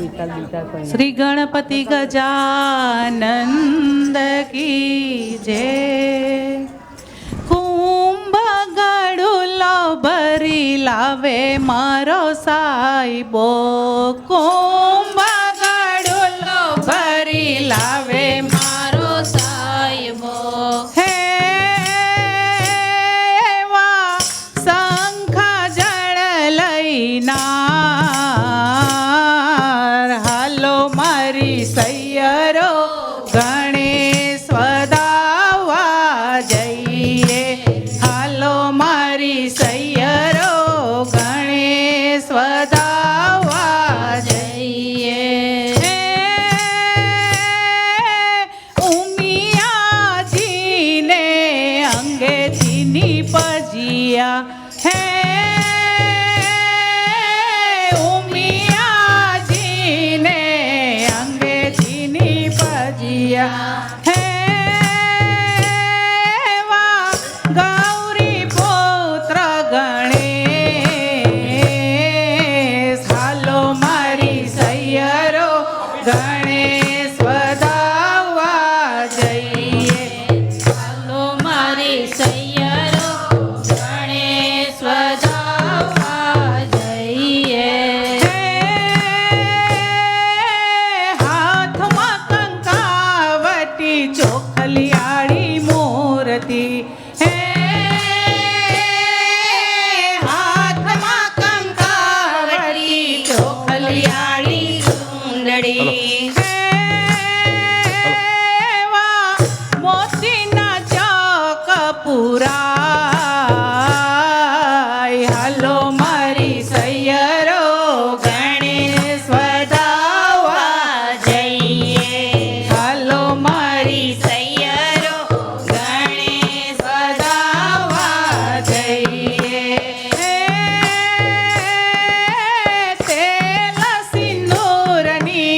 श्री गणपति गजानंद की जय। कुंभ गड़ुलो भरी लावे मारो साहिबो, कुंभ गड़ुलो भरी लावे मारो साहिबो। हे वा शंख जल लईना सैयरो गणेश वदावा जइए, हालो मारी सैयरो गणेश वदावा जइए। उमिया जी ने अंगेथी निपजिया है, हे वा गौरी पुत्र गणेश, हालो मारी सैयरो गणेश वदावा जइए, हालो मारी सैयरो गणेश वदावा जइए। चोखलियाड़ी मूर्ति है, हाथ में कंकावटी चोखलियाड़ी सुंदरी है, वा मोती ना चौक पूरा, हालो मारी सैयरो गणेश वदावा जइए, हालो मारी सैयरो गणेश वदावा जइए। तेल सिंदूरनी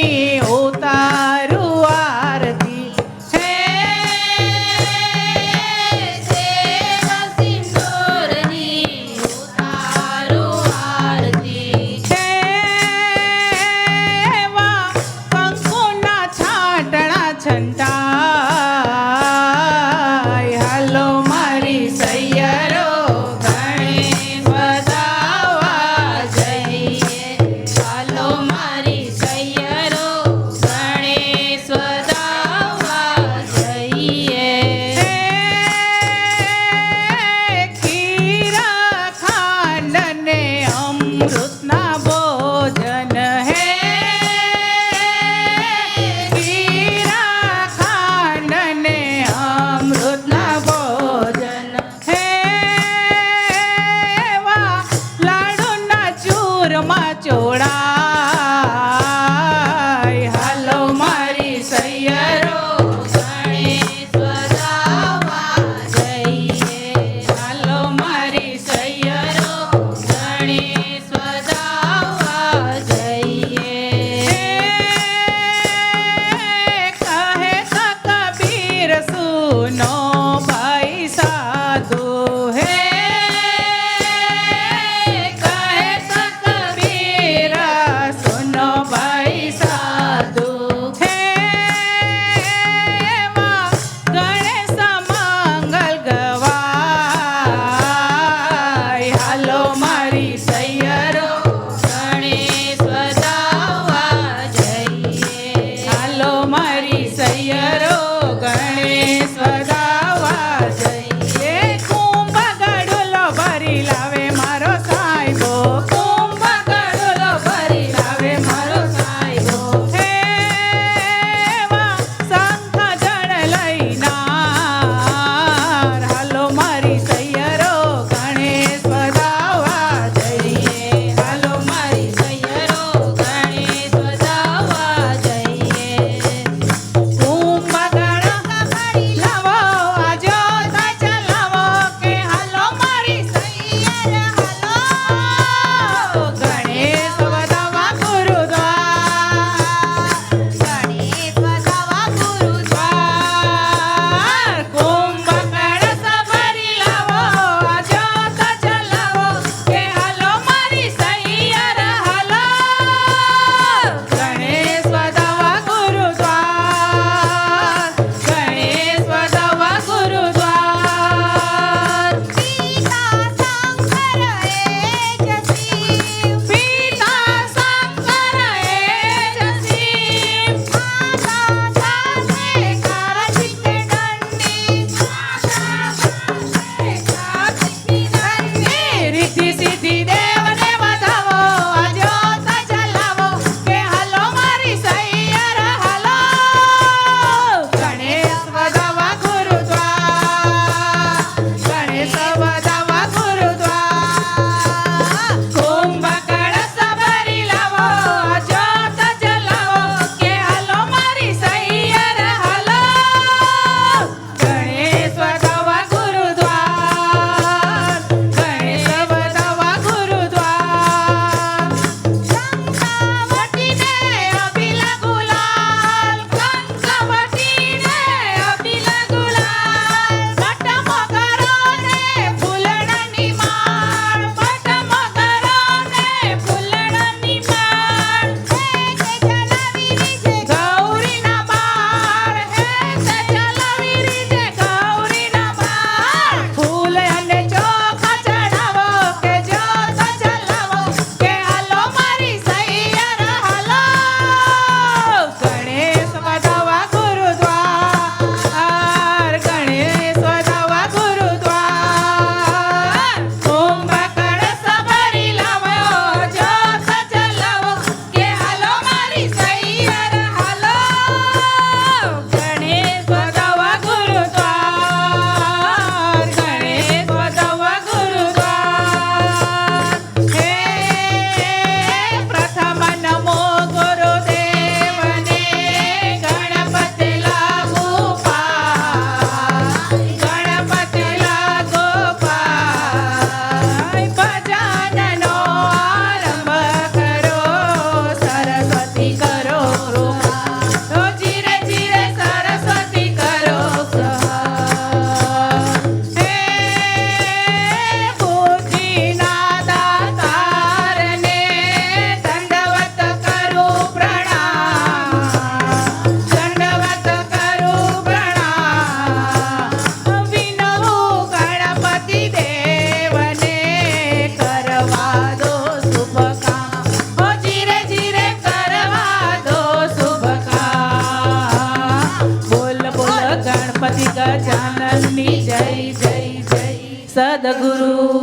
ગુરુ